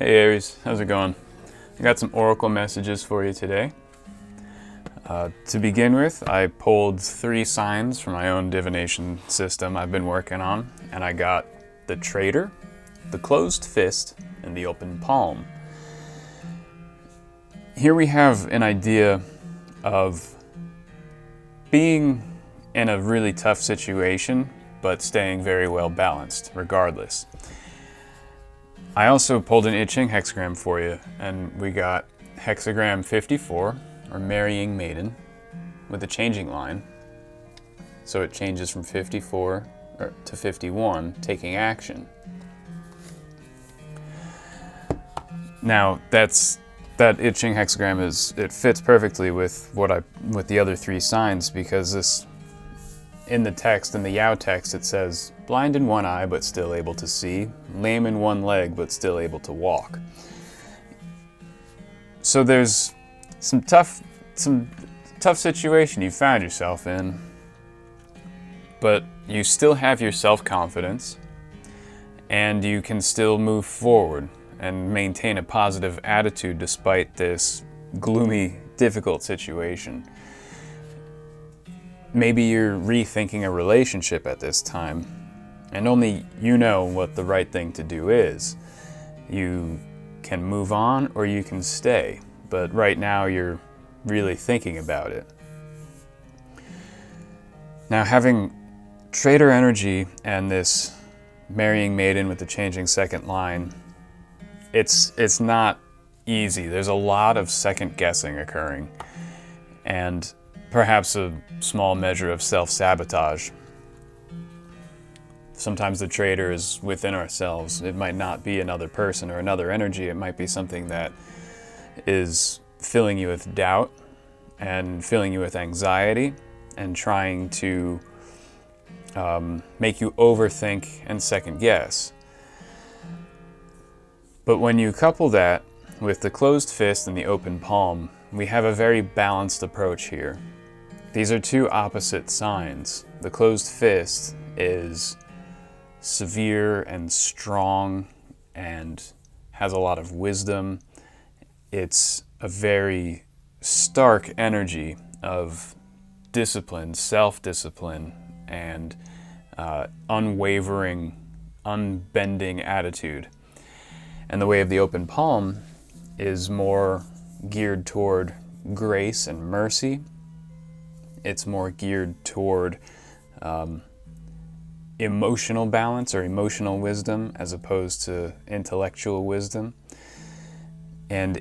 Hey Aries, how's it going? I got some oracle messages for you today. To begin with, I pulled 3 signs from my own divination system I've been working on, and I got the Traitor, the Closed Fist, and the Open Palm. Here we have an idea of being in a really tough situation, but staying very well balanced regardless. I also pulled an I Ching hexagram for you, and we got Hexagram 54, or Marrying Maiden, with a changing line. So it changes from 54 to 51, taking action. Now, that I Ching hexagram it fits perfectly with with the other 3 signs, because this, in the text, in the Yao text, it says, blind in one eye but still able to see, lame in one leg but still able to walk. So there's some tough situation you found yourself in, but you still have your self-confidence, and you can still move forward and maintain a positive attitude despite this gloomy, difficult situation. Maybe you're rethinking a relationship at this time, and only you know what the right thing to do is. You can move on or you can stay, but right now you're really thinking about it. Now, having Traitor energy and this Marrying Maiden with the changing second line, it's not easy. There's a lot of second guessing occurring, and perhaps a small measure of self-sabotage. Sometimes the traitor is within ourselves. It might not be another person or another energy. It might be something that is filling you with doubt and filling you with anxiety and trying to make you overthink and second guess. But when you couple that with the closed fist and the open palm, we have a very balanced approach here. These are 2 opposite signs. The closed fist is severe and strong and has a lot of wisdom. It's a very stark energy of discipline, self-discipline, and unwavering, unbending attitude. And the way of the open palm is more geared toward grace and mercy. It's more geared toward emotional balance or emotional wisdom as opposed to intellectual wisdom. And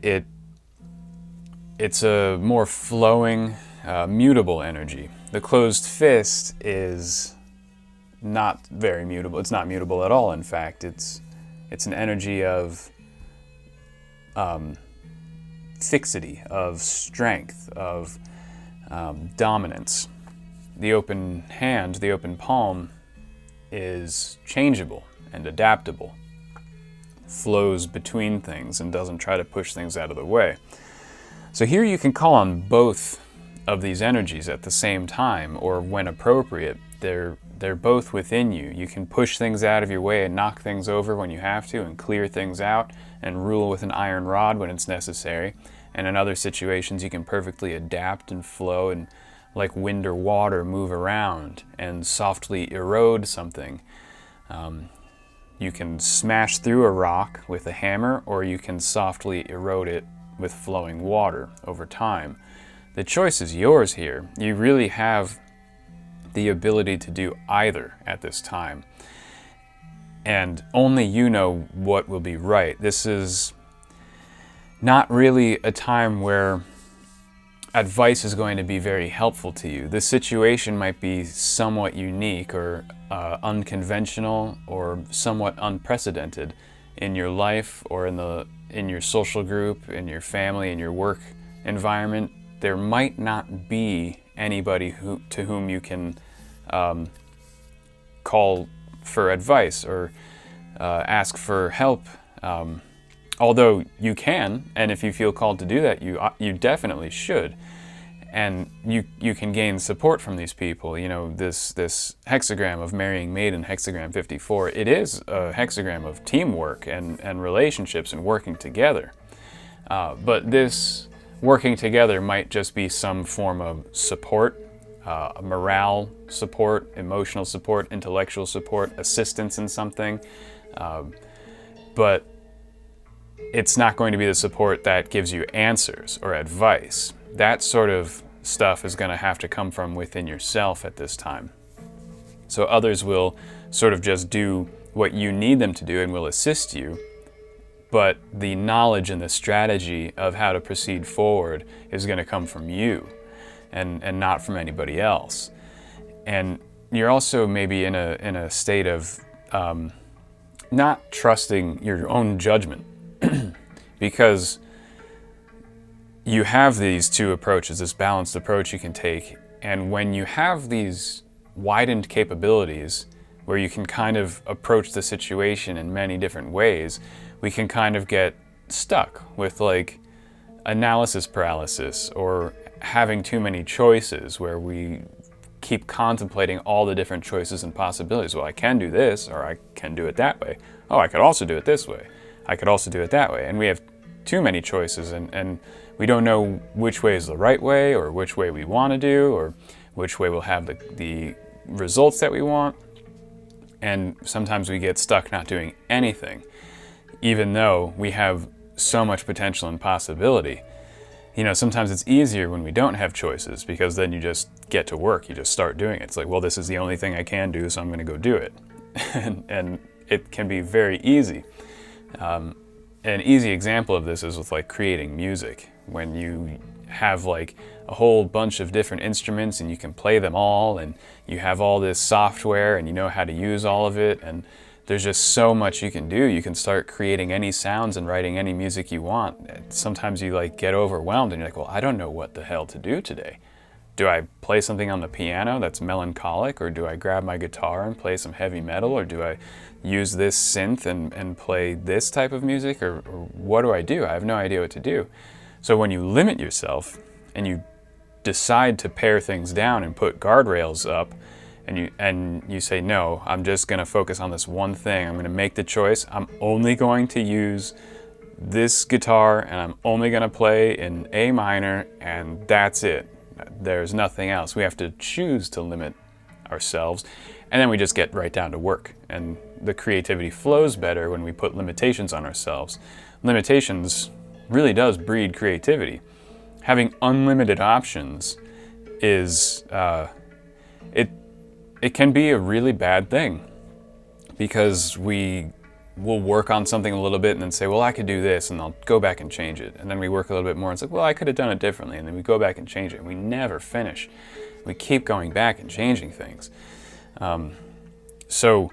it's a more flowing, mutable energy. The closed fist is not very mutable. It's not mutable at all, in fact. It's an energy of fixity, of strength, of dominance. The open hand, the open palm, is changeable and adaptable, flows between things and doesn't try to push things out of the way. So here you can call on both of these energies at the same time, or when appropriate. They're both within you. You can push things out of your way and knock things over when you have to, and clear things out and rule with an iron rod when it's necessary. And in other situations, you can perfectly adapt and flow and, like wind or water, move around and softly erode something. You can smash through a rock with a hammer, or you can softly erode it with flowing water over time. The choice is yours here. You really have the ability to do either at this time. And only you know what will be right. This is not really a time where advice is going to be very helpful to you. The situation might be somewhat unique or unconventional or somewhat unprecedented in your life or in your social group, in your family, in your work environment. There might not be anybody to whom you can call for advice or ask for help. Although you can, and if you feel called to do that, you definitely should. And you can gain support from these people. You know, this hexagram of marrying maiden, hexagram 54, it is a hexagram of teamwork and relationships and working together. But this working together might just be some form of support, morale support, emotional support, intellectual support, assistance in something. But it's not going to be the support that gives you answers or advice. That sort of stuff is going to have to come from within yourself at this time. So others will sort of just do what you need them to do and will assist you, but the knowledge and the strategy of how to proceed forward is going to come from you and not from anybody else. And you're also maybe in a state of not trusting your own judgment because you have these two approaches, this balanced approach you can take, and when you have these widened capabilities where you can kind of approach the situation in many different ways, we can kind of get stuck with like analysis paralysis or having too many choices where we keep contemplating all the different choices and possibilities. Well, I can do this, or I can do it that way. Oh, I could also do it this way. I could also do it that way. And we have too many choices, and we don't know which way is the right way, or which way we want to do, or which way will have the results that we want. And sometimes we get stuck not doing anything, even though we have so much potential and possibility. You know, sometimes it's easier when we don't have choices, because then you just get to work, you just start doing it. It's like, well, this is the only thing I can do, so I'm going to go do it. and it can be very easy. An easy example of this is with like creating music. When you have like a whole bunch of different instruments and you can play them all, and you have all this software and you know how to use all of it, and there's just so much you can do. You can start creating any sounds and writing any music you want. Sometimes you like get overwhelmed and you're like, well, I don't know what the hell to do today. Do I play something on the piano that's melancholic, or do I grab my guitar and play some heavy metal, or do I use this synth and play this type of music, or what do I do? I have no idea what to do. So when you limit yourself and you decide to pare things down and put guardrails up, and you say, no, I'm just going to focus on this one thing. I'm going to make the choice. I'm only going to use this guitar, and I'm only going to play in A minor, and that's it. There's nothing else. We have to choose to limit ourselves, and then we just get right down to work. And the creativity flows better when we put limitations on ourselves. Limitations really does breed creativity. Having unlimited options is, it can be a really bad thing, because we will work on something a little bit and then say, well, I could do this, and I'll go back and change it. And then we work a little bit more and it's like, well, I could have done it differently. And then we go back and change it. And we never finish. We keep going back and changing things. So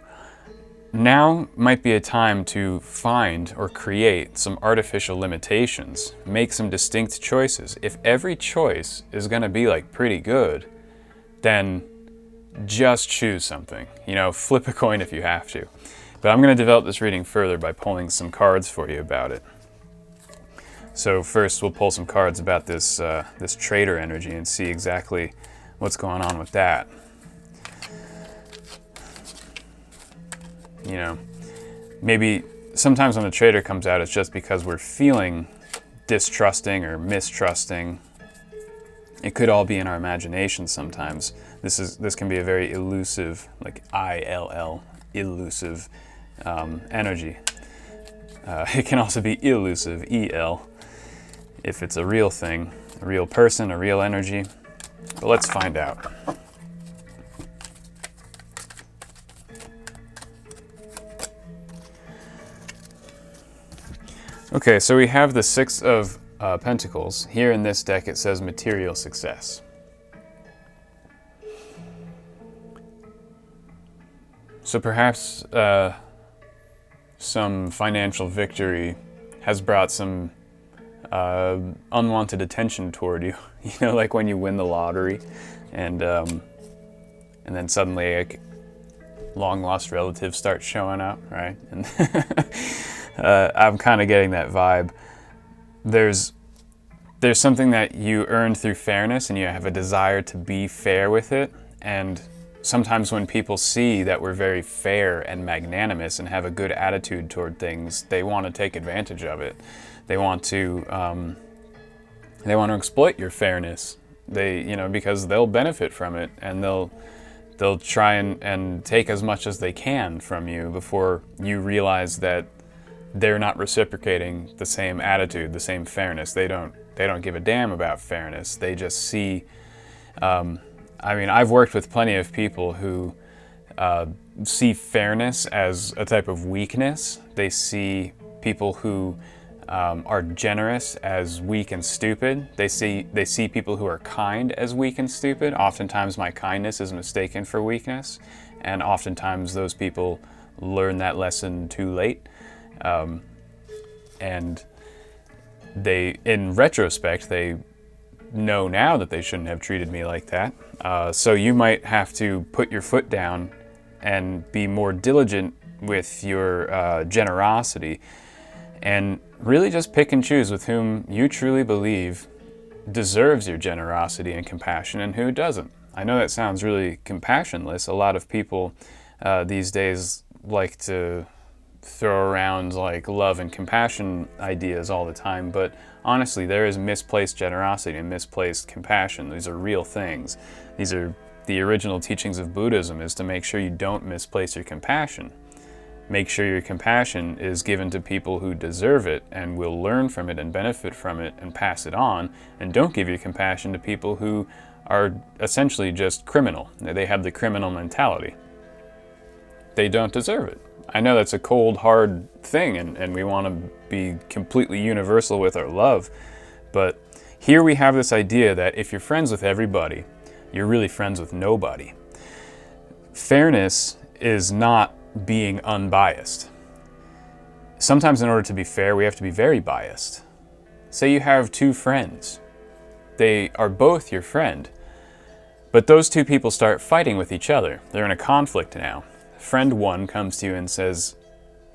now might be a time to find or create some artificial limitations, make some distinct choices. If every choice is going to be like pretty good, then just choose something. You know, flip a coin if you have to. But I'm going to develop this reading further by pulling some cards for you about it. So first we'll pull some cards about this this traitor energy and see exactly what's going on with that. You know, maybe sometimes when the traitor comes out, it's just because we're feeling distrusting or mistrusting. It could all be in our imagination sometimes. This can be a very elusive, like ILL, elusive energy. It can also be elusive, EL, if it's a real thing, a real person, a real energy. But let's find out. Okay, so we have the Six of Pentacles. Here in this deck it says material success. So perhaps some financial victory has brought some unwanted attention toward you. You know, like when you win the lottery, and then suddenly like, long-lost relatives start showing up, right? And I'm kind of getting that vibe. There's there's something that you earn through fairness, and you have a desire to be fair with it. And sometimes when people see that we're very fair and magnanimous and have a good attitude toward things, they want to take advantage of it. They want to exploit your fairness. Because they'll benefit from it, and they'll try and take as much as they can from you before you realize that they're not reciprocating the same attitude, the same fairness. They don't give a damn about fairness. They just see. I've worked with plenty of people who see fairness as a type of weakness. They see people who are generous as weak and stupid. They see people who are kind as weak and stupid. Oftentimes my kindness is mistaken for weakness, and oftentimes those people learn that lesson too late. And in retrospect, they know now that they shouldn't have treated me like that. So you might have to put your foot down and be more diligent with your generosity, and really just pick and choose with whom you truly believe deserves your generosity and compassion and who doesn't. I know that sounds really compassionless. A lot of people these days like to throw around like love and compassion ideas all the time, but honestly, there is misplaced generosity and misplaced compassion. These are real things. These are the original teachings of Buddhism, is to make sure you don't misplace your compassion. Make sure your compassion is given to people who deserve it and will learn from it and benefit from it and pass it on, and don't give your compassion to people who are essentially just criminal. They have the criminal mentality. They don't deserve it. I know that's a cold, hard thing, and we want to be completely universal with our love, but here we have this idea that if you're friends with everybody, you're really friends with nobody. Fairness is not being unbiased. Sometimes in order to be fair, we have to be very biased. Say you have two friends. They are both your friend, but those two people start fighting with each other. They're in a conflict now. Friend one comes to you and says,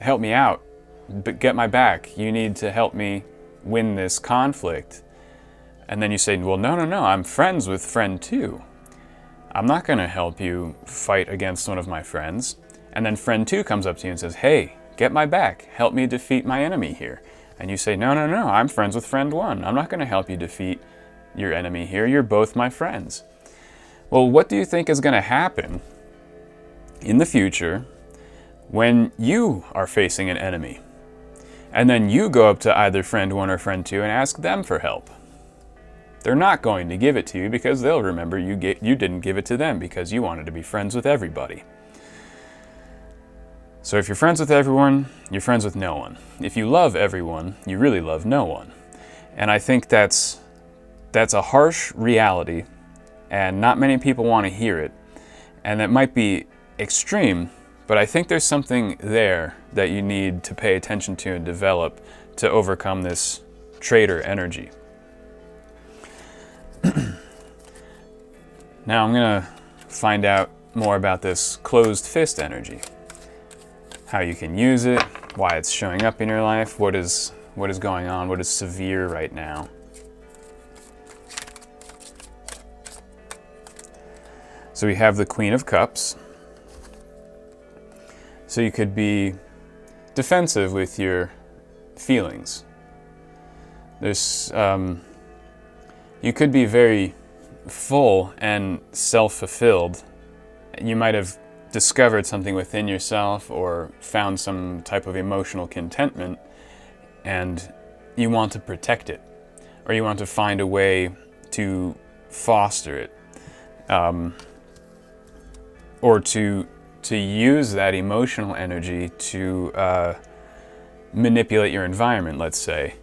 "Help me out, but get my back. You need to help me win this conflict." And then you say, "Well, no, I'm friends with friend two. I'm not going to help you fight against one of my friends." And then friend two comes up to you and says, "Hey, get my back. Help me defeat my enemy here." And you say, No, I'm friends with friend one. I'm not going to help you defeat your enemy here. You're both my friends." Well, what do you think is going to happen in the future when you are facing an enemy? And then you go up to either friend one or friend two and ask them for help. They're not going to give it to you because they'll remember you didn't give it to them because you wanted to be friends with everybody. So if you're friends with everyone, you're friends with no one. If you love everyone, you really love no one. And I think that's a harsh reality, and not many people want to hear it. And that might be extreme, but I think there's something there that you need to pay attention to and develop to overcome this traitor energy. Now I'm going to find out more about this closed fist energy. How you can use it, why it's showing up in your life, what is going on, what is severe right now. So we have the Queen of Cups. So you could be defensive with your feelings. You could be very full and self-fulfilled. You might have discovered something within yourself or found some type of emotional contentment, and you want to protect it, or you want to find a way to foster it, or to use that emotional energy to manipulate your environment, let's say.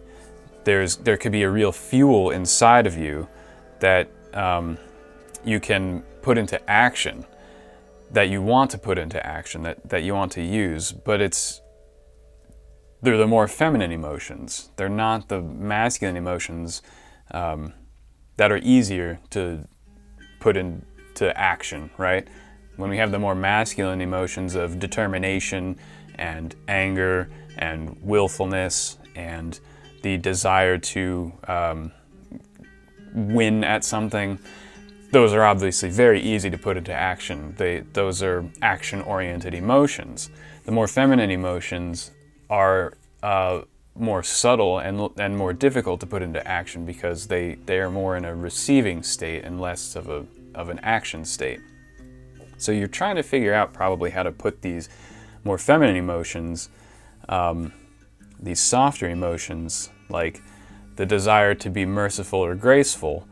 There could be a real fuel inside of you that you can put into action, that you want to put into action, that you want to use, but they're the more feminine emotions. They're not the masculine emotions that are easier to put into action, right? When we have the more masculine emotions of determination and anger and willfulness and the desire to win at something, those are obviously very easy to put into action. Those are action-oriented emotions. The more feminine emotions are more subtle and more difficult to put into action because they are more in a receiving state and less of an action state. So you're trying to figure out probably how to put these more feminine emotions, these softer emotions, like the desire to be merciful or graceful,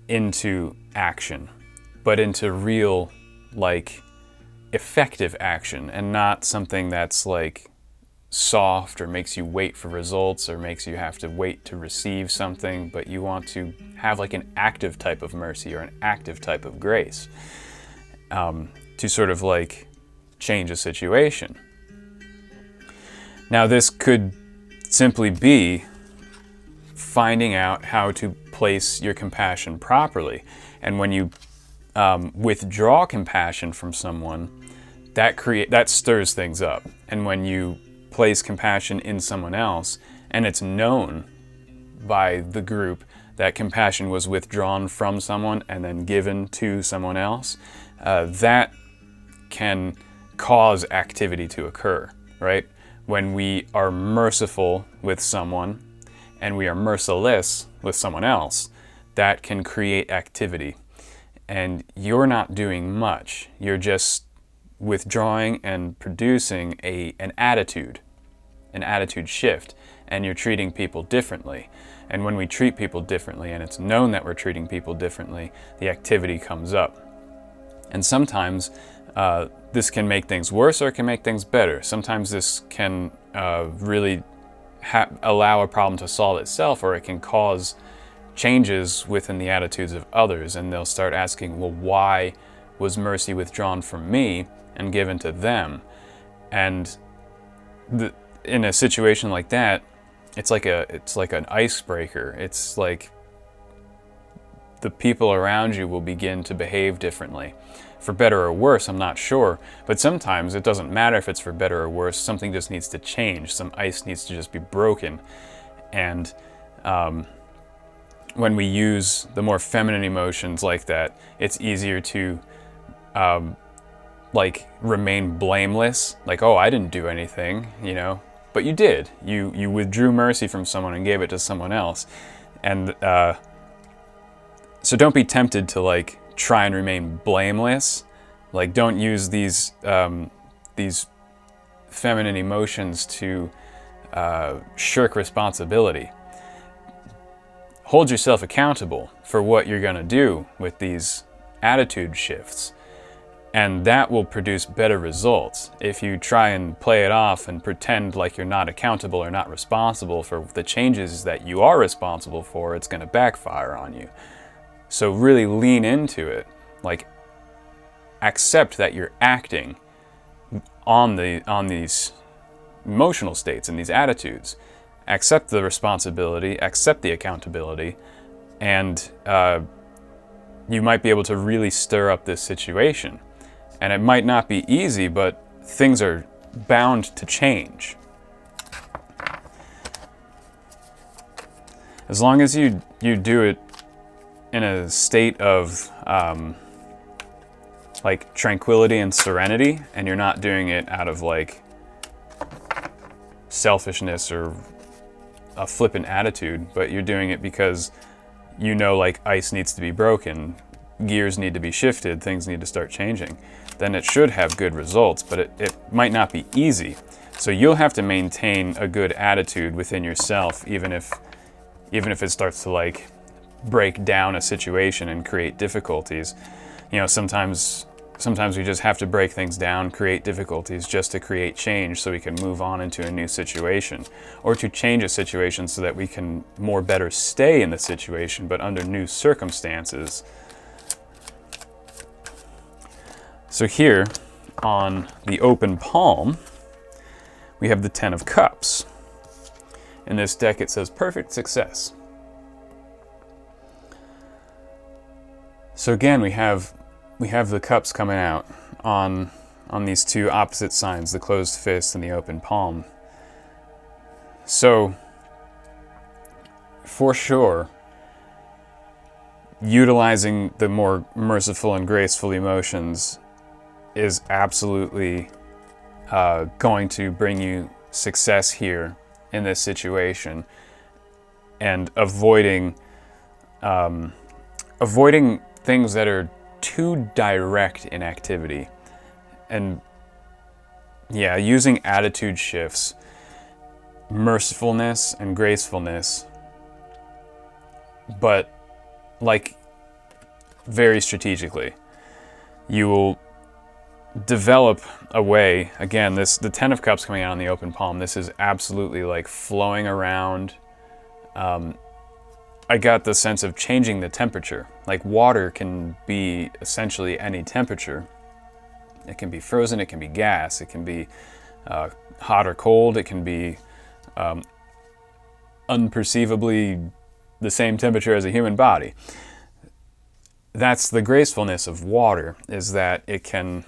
into action, but into real, like, effective action, and not something that's like soft or makes you wait for results or makes you have to wait to receive something, but you want to have like an active type of mercy or an active type of grace, to sort of like change a situation. Now this could simply be finding out how to place your compassion properly. And when you withdraw compassion from someone, that stirs things up. And when you place compassion in someone else, and it's known by the group that compassion was withdrawn from someone and then given to someone else, that can cause activity to occur, right? When we are merciful with someone and we are merciless with someone else, that can create activity. And you're not doing much. You're just withdrawing and producing an attitude shift, and you're treating people differently. And when we treat people differently, and it's known that we're treating people differently, the activity comes up. And sometimes this can make things worse or it can make things better. Sometimes this can really allow a problem to solve itself, or it can cause changes within the attitudes of others, and they'll start asking, well, why was mercy withdrawn from me and given to them? And in a situation like that, it's like an icebreaker. It's like the people around you will begin to behave differently. For better or worse, I'm not sure, but sometimes it doesn't matter if it's for better or worse. Something just needs to change. Some ice needs to just be broken. And when we use the more feminine emotions like that, it's easier to like remain blameless. Like, oh, I didn't do anything, you know, but you did. You withdrew mercy from someone and gave it to someone else. And so don't be tempted to like try and remain blameless. Like, don't use these feminine emotions to shirk responsibility. Hold yourself accountable for what you're going to do with these attitude shifts, and that will produce better results. If you try and play it off and pretend like you're not accountable or not responsible for the changes that you are responsible for, it's going to backfire on you. So really lean into it. Like, accept that you're acting on these emotional states and these attitudes. Accept the responsibility, accept the accountability, and you might be able to really stir up this situation. And it might not be easy, but things are bound to change. As long as you do it in a state of like tranquility and serenity, and you're not doing it out of like selfishness or a flippant attitude, but you're doing it because you know, like, ice needs to be broken, gears need to be shifted, things need to start changing, then it should have good results, but it might not be easy. So you'll have to maintain a good attitude within yourself, even if it starts to like break down a situation and create difficulties. You know, sometimes we just have to break things down, create difficulties just to create change so we can move on into a new situation, or to change a situation so that we can more better stay in the situation, but under new circumstances. So here on the open palm, we have the 10 of Cups. In this deck it says perfect success. So again, we have the cups coming out on these two opposite signs, the closed fist and the open palm. So for sure, utilizing the more merciful and graceful emotions is absolutely going to bring you success here in this situation, and avoiding things that are too direct in activity. And yeah, using attitude shifts, mercifulness and gracefulness, but like very strategically. You will develop a way, again, the Ten of Cups coming out in the open palm, this is absolutely like flowing around. I got the sense of changing the temperature. Like water can be essentially any temperature. It can be frozen, it can be gas, it can be hot or cold, it can be unperceivably the same temperature as a human body. That's the gracefulness of water, is that it can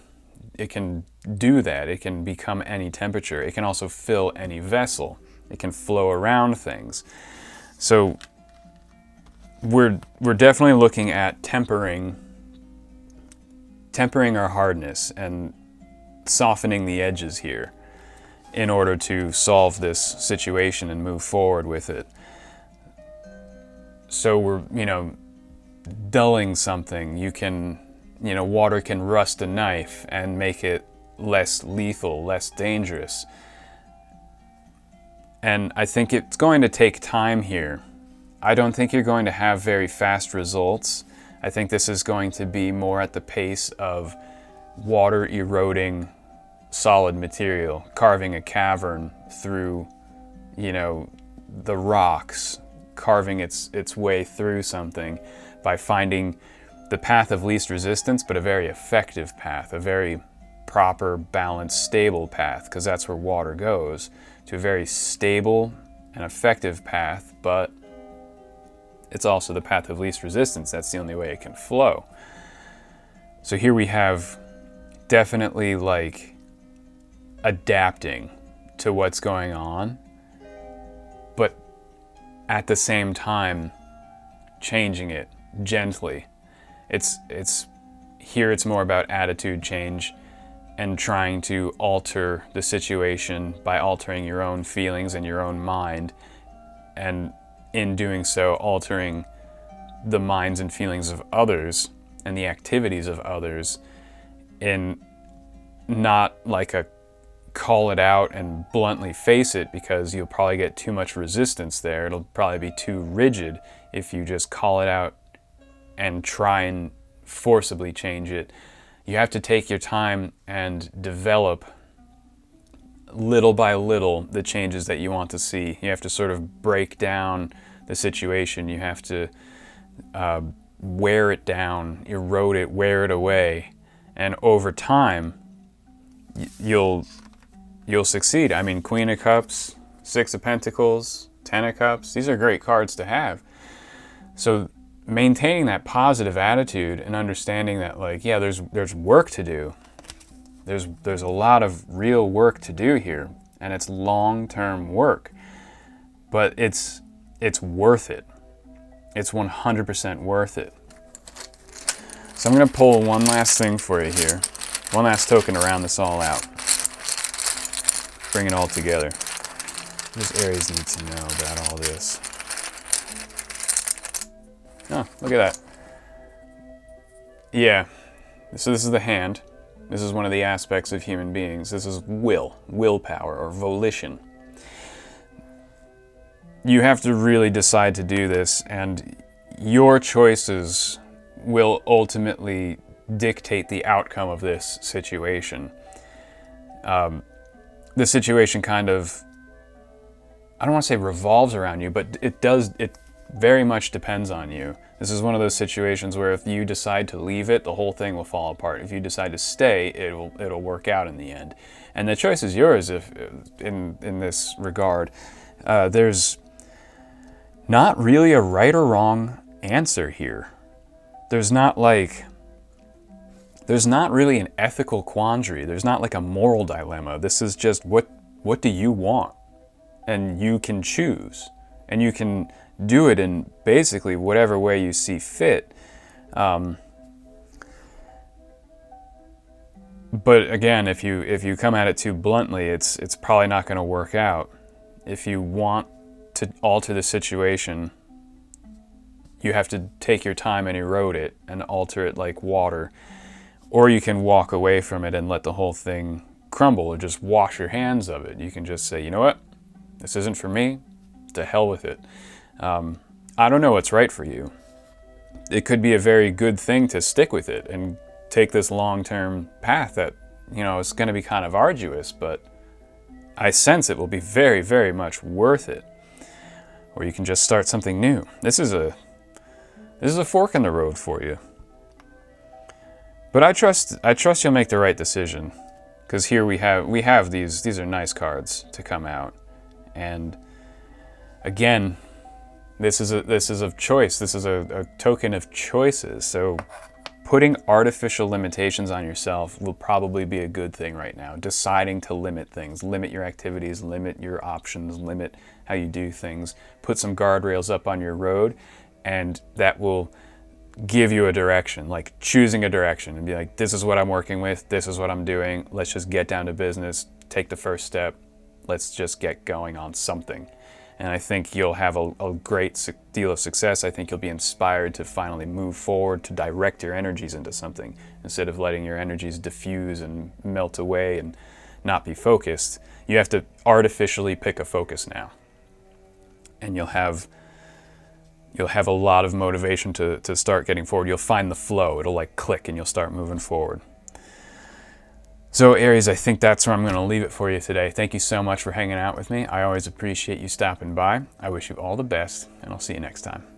do that. It can become any temperature. It can also fill any vessel. It can flow around things. So we're definitely looking at tempering our hardness and softening the edges here in order to solve this situation and move forward with it. So we're, dulling something. You can, water can rust a knife and make it less lethal, less dangerous. And I think it's going to take time here. I don't think you're going to have very fast results. I think this is going to be more at the pace of water eroding solid material, carving a cavern through, the rocks, carving its way through something by finding the path of least resistance, but a very effective path, a very proper, balanced, stable path, because that's where water goes, to a very stable and effective path, but it's also the path of least resistance. That's the only way it can flow. So here we have definitely like adapting to what's going on, but at the same time changing it gently. It's more about attitude change and trying to alter the situation by altering your own feelings and your own mind, and in doing so altering the minds and feelings of others and the activities of others, in not like a call it out and bluntly face it, because you'll probably get too much resistance there. It'll probably be too rigid if you just call it out and try and forcibly change it. You have to take your time and develop little by little the changes that you want to see. You have to sort of break down the situation. You have to wear it down, erode it, wear it away, and over time you'll succeed. I mean, Queen of Cups, Six of Pentacles, Ten of Cups, these are great cards to have. So maintaining that positive attitude and understanding that, like, yeah, there's work to do. There's a lot of real work to do here, and it's long-term work, but it's worth it. It's 100% worth it. So I'm going to pull one last thing for you here, one last token to round this all out. Bring it all together. What does Aries need to know about all this? Oh, look at that. Yeah, so this is the hand. This is one of the aspects of human beings. This is willpower, or volition. You have to really decide to do this, and your choices will ultimately dictate the outcome of this situation. The situation kind of, I don't want to say revolves around you, but it very much depends on you. This is one of those situations where if you decide to leave it, the whole thing will fall apart. If you decide to stay, it'll work out in the end. And the choice is yours if in this regard. There's not really a right or wrong answer here. There's not really an ethical quandary. There's not like a moral dilemma. This is just what do you want? And you can choose. And you can do it in basically whatever way you see fit. But again, if you come at it too bluntly, it's probably not going to work out. If you want to alter the situation, you have to take your time and erode it and alter it like water. Or you can walk away from it and let the whole thing crumble, or just wash your hands of it. You can just say, you know what, this isn't for me, to hell with it. I don't know what's right for you. It could be a very good thing to stick with it and take this long-term path that, you know, is going to be kind of arduous, but I sense it will be very, very much worth it. Or you can just start something new. This is a fork in the road for you. But I trust you'll make the right decision, because here we have these are nice cards to come out. And again, this is a choice. This is a token of choices. So putting artificial limitations on yourself will probably be a good thing right now. Deciding to limit things, limit your activities, limit your options, limit how you do things. Put some guardrails up on your road, and that will give you a direction, like choosing a direction and be like, this is what I'm working with, this is what I'm doing, let's just get down to business, take the first step, let's just get going on something. And I think you'll have a great deal of success. I think you'll be inspired to finally move forward, to direct your energies into something, instead of letting your energies diffuse and melt away and not be focused. You have to artificially pick a focus now. And you'll have a lot of motivation to start getting forward. You'll find the flow. It'll like click and you'll start moving forward. So Aries, I think that's where I'm going to leave it for you today. Thank you so much for hanging out with me. I always appreciate you stopping by. I wish you all the best, and I'll see you next time.